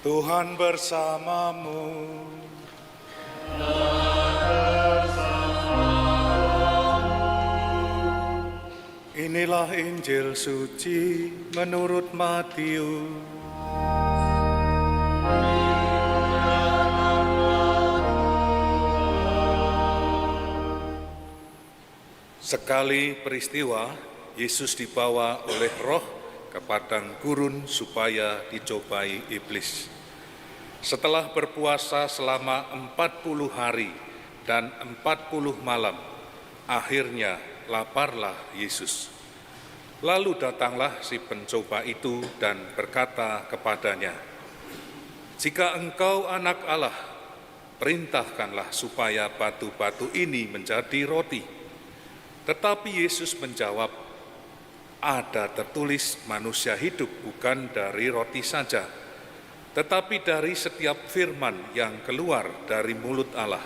Tuhan bersamamu. Inilah Injil suci menurut Matius. Sekali peristiwa, Yesus dibawa oleh Roh ke padang gurun supaya dicobai iblis. Setelah berpuasa selama 40 hari dan 40 malam, akhirnya laparlah Yesus. Lalu datanglah si pencoba itu dan berkata kepadanya, "Jika engkau anak Allah, perintahkanlah supaya batu-batu ini menjadi roti." Tetapi Yesus menjawab, "Ada tertulis manusia hidup bukan dari roti saja, tetapi dari setiap firman yang keluar dari mulut Allah."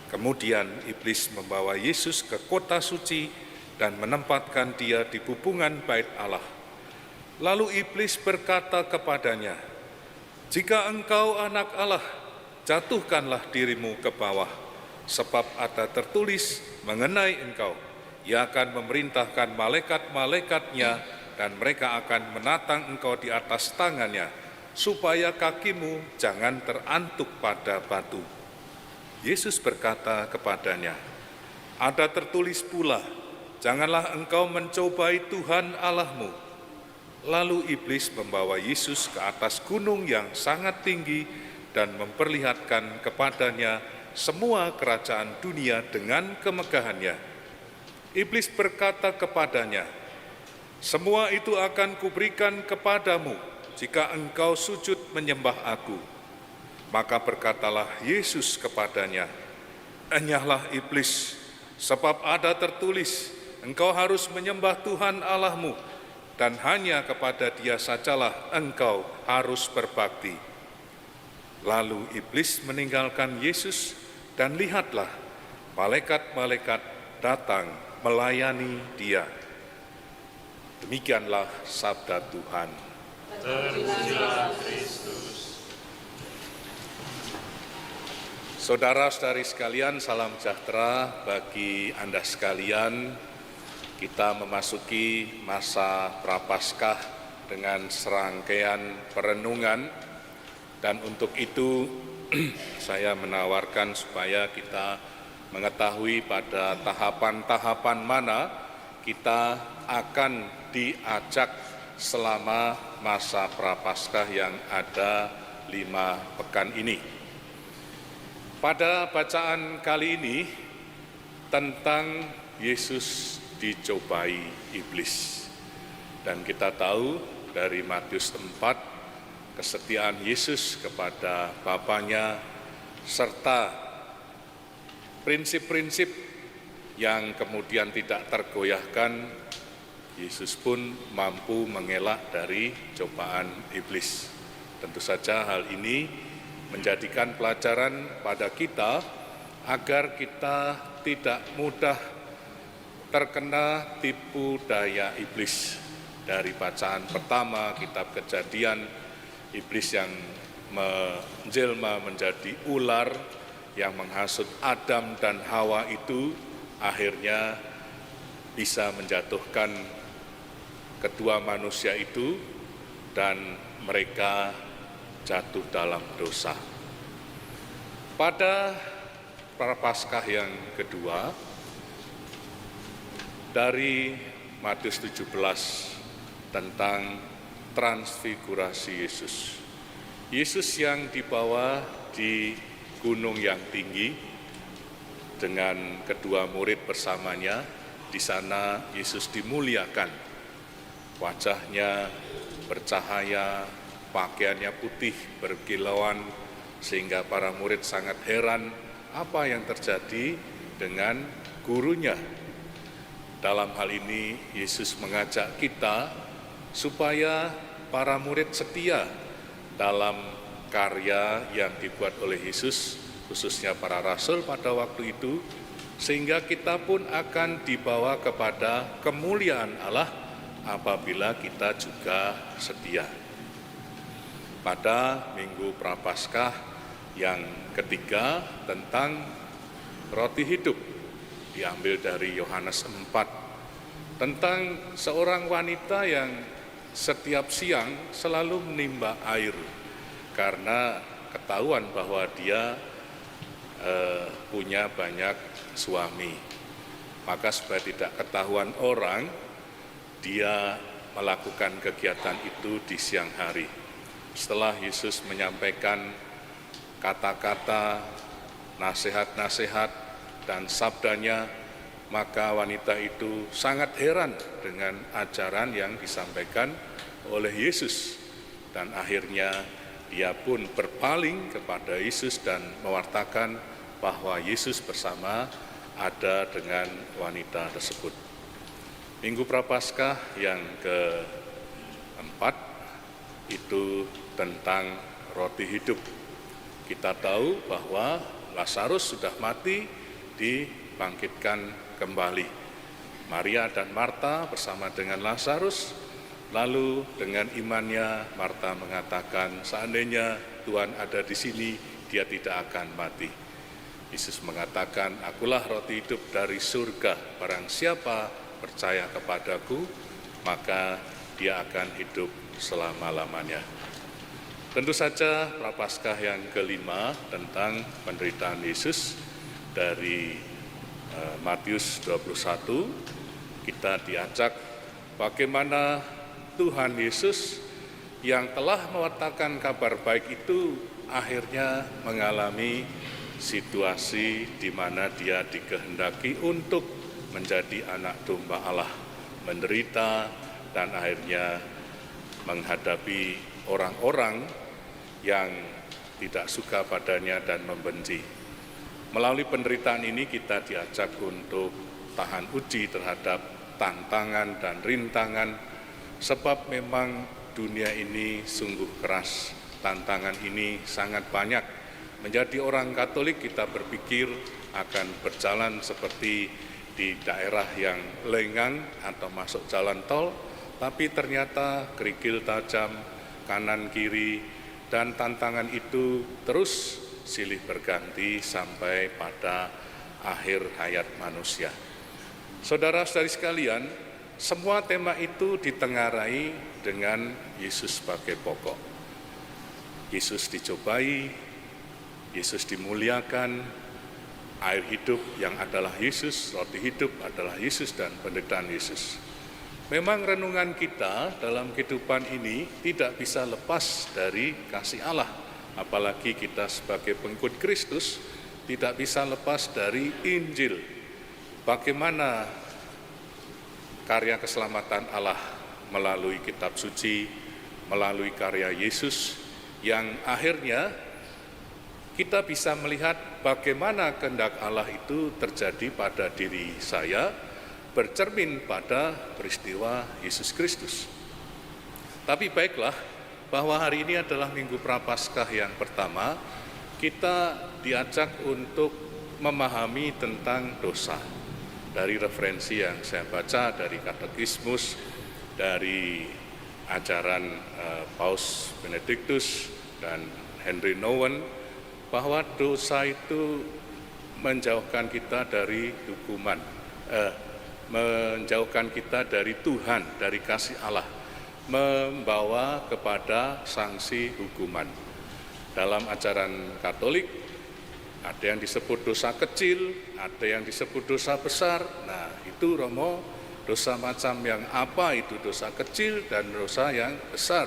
Kemudian iblis membawa Yesus ke kota suci dan menempatkan dia di pubungan bait Allah. Lalu iblis berkata kepadanya, "Jika engkau anak Allah, jatuhkanlah dirimu ke bawah, sebab ada tertulis mengenai engkau, Ia akan memerintahkan malaikat-malaikatnya dan mereka akan menatang engkau di atas tangannya, supaya kakimu jangan terantuk pada batu." Yesus berkata kepadanya, "Ada tertulis pula, janganlah engkau mencobai Tuhan Allahmu." Lalu iblis membawa Yesus ke atas gunung yang sangat tinggi dan memperlihatkan kepadanya semua kerajaan dunia dengan kemegahannya. Iblis berkata kepadanya, "Semua itu akan kuberikan kepadamu jika engkau sujud menyembah aku." Maka berkatalah Yesus kepadanya, "Enyahlah iblis, sebab ada tertulis, engkau harus menyembah Tuhan Allahmu, dan hanya kepada Dia sajalah engkau harus berbakti." Lalu iblis meninggalkan Yesus, dan lihatlah, malaikat-malaikat datang melayani Dia. Demikianlah sabda Tuhan. Terpujilah Kristus. Saudara-saudari sekalian, salam sejahtera bagi Anda sekalian. Kita memasuki masa Prapaskah dengan serangkaian perenungan, dan untuk itu saya menawarkan supaya kita mengetahui pada tahapan-tahapan mana kita akan diajak selama masa Prapaskah yang ada 5 pekan ini. Pada bacaan kali ini tentang Yesus dicobai iblis. Dan kita tahu dari Matius 4, kesetiaan Yesus kepada Bapanya serta prinsip-prinsip yang kemudian tidak tergoyahkan, Yesus pun mampu mengelak dari cobaan iblis. Tentu saja hal ini menjadikan pelajaran pada kita agar kita tidak mudah terkena tipu daya iblis. Dari bacaan pertama kitab Kejadian, iblis yang menjelma menjadi ular yang menghasut Adam dan Hawa itu akhirnya bisa menjatuhkan kedua manusia itu dan mereka jatuh dalam dosa. Pada Prapaskah yang kedua dari Matius 17 tentang transfigurasi Yesus. Yesus yang dibawa di gunung yang tinggi dengan kedua murid bersamanya. Di sana Yesus dimuliakan. Wajahnya bercahaya, pakaiannya putih berkilauan, sehingga para murid sangat heran apa yang terjadi dengan gurunya. Dalam hal ini Yesus mengajak kita supaya para murid setia dalam karya yang dibuat oleh Yesus, khususnya para rasul pada waktu itu, sehingga kita pun akan dibawa kepada kemuliaan Allah apabila kita juga setia. pada Minggu Prapaskah yang ketiga tentang roti hidup, diambil dari Yohanes 4, tentang seorang wanita yang setiap siang selalu menimba air karena ketahuan bahwa dia punya banyak suami. Maka supaya tidak ketahuan orang, dia melakukan kegiatan itu di siang hari. Setelah Yesus menyampaikan kata-kata, nasihat-nasihat, dan sabdanya, maka wanita itu sangat heran dengan ajaran yang disampaikan oleh Yesus. Dan akhirnya dia pun berpaling kepada Yesus dan mewartakan bahwa Yesus bersama ada dengan wanita tersebut. Minggu Prapaskah yang keempat itu tentang roti hidup. Kita tahu bahwa Lazarus sudah mati, dibangkitkan kembali. Maria dan Marta bersama dengan Lazarus, lalu dengan imannya Marta mengatakan, seandainya Tuhan ada di sini, dia tidak akan mati. Yesus mengatakan, akulah roti hidup dari surga, barang siapa percaya kepadaku, maka dia akan hidup selama-lamanya. Tentu saja Prapaskah yang kelima tentang penderitaan Yesus dari Matius 21, kita diajak bagaimana Tuhan Yesus yang telah mewartakan kabar baik itu akhirnya mengalami situasi di mana dia dikehendaki untuk menjadi anak domba Allah, menderita dan akhirnya menghadapi orang-orang yang tidak suka padanya dan membenci. Melalui penderitaan ini kita diajak untuk tahan uji terhadap tantangan dan rintangan, sebab memang dunia ini sungguh keras, tantangan ini sangat banyak. Menjadi orang Katolik kita berpikir akan berjalan seperti di daerah yang lengang atau masuk jalan tol, tapi ternyata kerikil tajam, kanan kiri, dan tantangan itu terus silih berganti sampai pada akhir hayat manusia. Saudara-saudari sekalian, semua tema itu ditengarai dengan Yesus sebagai pokok. Yesus dicobai, Yesus dimuliakan, air hidup yang adalah Yesus, roti hidup adalah Yesus, dan penderitaan Yesus. Memang renungan kita dalam kehidupan ini tidak bisa lepas dari kasih Allah. Apalagi kita sebagai pengikut Kristus tidak bisa lepas dari Injil. Bagaimana karya keselamatan Allah melalui kitab suci, melalui karya Yesus, yang akhirnya kita bisa melihat bagaimana kehendak Allah itu terjadi pada diri saya, bercermin pada peristiwa Yesus Kristus. Tapi baiklah, bahwa hari ini adalah Minggu Prapaskah yang pertama, kita diajak untuk memahami tentang dosa. Dari referensi yang saya baca, dari katekismus, dari ajaran Paus Benediktus dan Henry Nouwen, bahwa dosa itu menjauhkan kita dari hukuman, menjauhkan kita dari Tuhan, dari kasih Allah, membawa kepada sanksi hukuman. Dalam ajaran Katolik, ada yang disebut dosa kecil, ada yang disebut dosa besar. Nah, itu Romo, dosa macam yang apa itu dosa kecil dan dosa yang besar.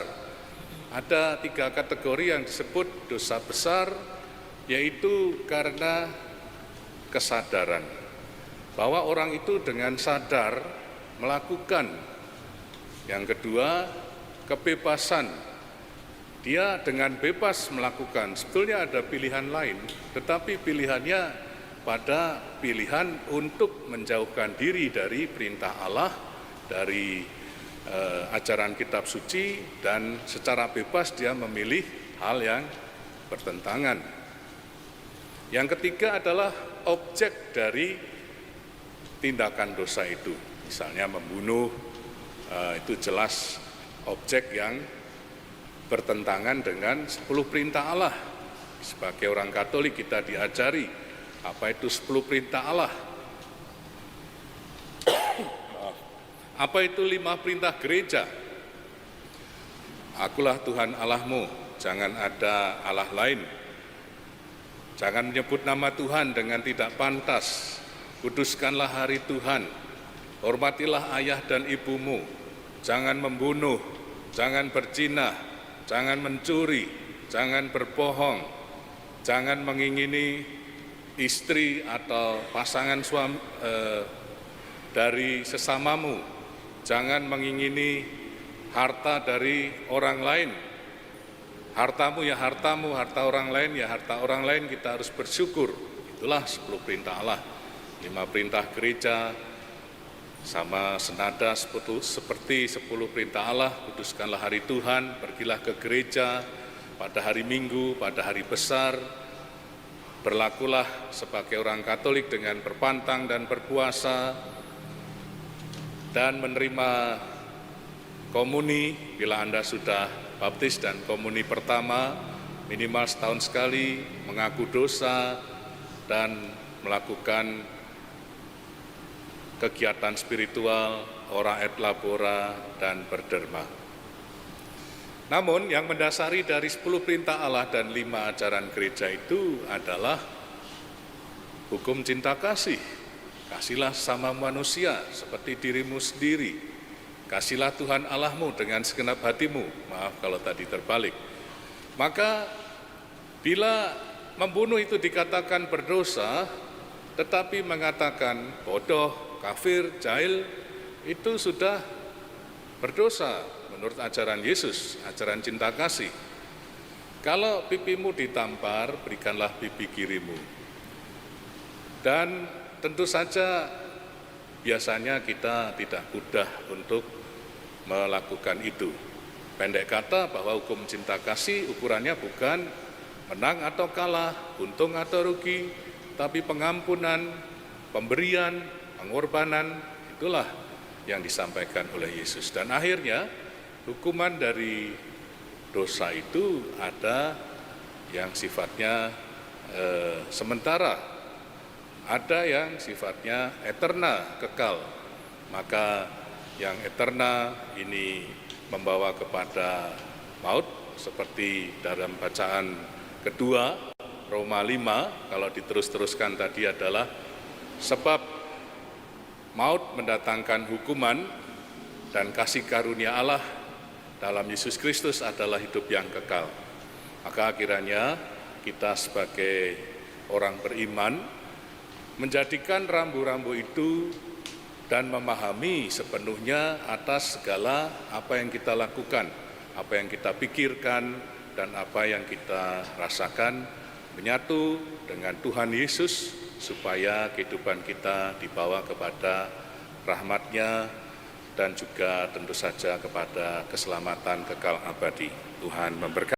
Ada 3 kategori yang disebut dosa besar, yaitu karena kesadaran bahwa orang itu dengan sadar melakukan. Yang kedua, kebebasan. Dia dengan bebas melakukan. Sebetulnya ada pilihan lain, tetapi pilihannya pada pilihan untuk menjauhkan diri dari perintah Allah, dari ajaran kitab suci, dan secara bebas dia memilih hal yang bertentangan. Yang ketiga adalah objek dari tindakan dosa itu. Misalnya membunuh, itu jelas objek yang bertentangan dengan 10 perintah Allah. Sebagai orang Katolik kita diajari apa itu 10 perintah Allah. Apa itu 5 perintah gereja? Akulah Tuhan Allahmu, jangan ada Allah lain. Jangan menyebut nama Tuhan dengan tidak pantas. Kuduskanlah hari Tuhan. Hormatilah ayah dan ibumu. Jangan membunuh, jangan berzina, jangan mencuri, jangan berbohong, jangan mengingini istri atau pasangan suami dari sesamamu, jangan mengingini harta dari orang lain. Hartamu ya hartamu, harta orang lain ya harta orang lain, kita harus bersyukur. Itulah 10 perintah Allah. 5 perintah gereja sama senada seperti 10 perintah Allah. Kuduskanlah hari Tuhan, pergilah ke gereja pada hari Minggu, pada hari besar. Berlakulah sebagai orang Katolik dengan berpantang dan berpuasa, dan menerima komuni bila Anda sudah baptis dan komuni pertama minimal setahun sekali, mengaku dosa dan melakukan kegiatan spiritual, ora et labora, dan berderma. Namun yang mendasari dari 10 perintah Allah dan 5 ajaran gereja itu adalah hukum cinta kasih. Kasihlah sama manusia seperti dirimu sendiri. Kasihlah Tuhan Allahmu dengan segenap hatimu. Maaf kalau tadi terbalik. Maka bila membunuh itu dikatakan berdosa, tetapi mengatakan bodoh, kafir, jahil, itu sudah berdosa menurut ajaran Yesus, ajaran cinta kasih. Kalau pipimu ditampar, berikanlah pipi kirimu. Dan tentu saja biasanya kita tidak mudah untuk melakukan itu. Pendek kata bahwa hukum cinta kasih ukurannya bukan menang atau kalah, untung atau rugi, tapi pengampunan, pemberian, pengorbanan, itulah yang disampaikan oleh Yesus. Dan akhirnya hukuman dari dosa itu ada yang sifatnya sementara, ada yang sifatnya eterna, kekal. Maka yang eterna ini membawa kepada maut, seperti dalam bacaan kedua Roma 5, kalau diterus-teruskan tadi adalah sebab maut mendatangkan hukuman dan kasih karunia Allah dalam Yesus Kristus adalah hidup yang kekal. Maka kiranya kita sebagai orang beriman menjadikan rambu-rambu itu dan memahami sepenuhnya atas segala apa yang kita lakukan, apa yang kita pikirkan, dan apa yang kita rasakan menyatu dengan Tuhan Yesus, supaya kehidupan kita dibawa kepada rahmat-Nya dan juga tentu saja kepada keselamatan kekal abadi. Tuhan memberkati.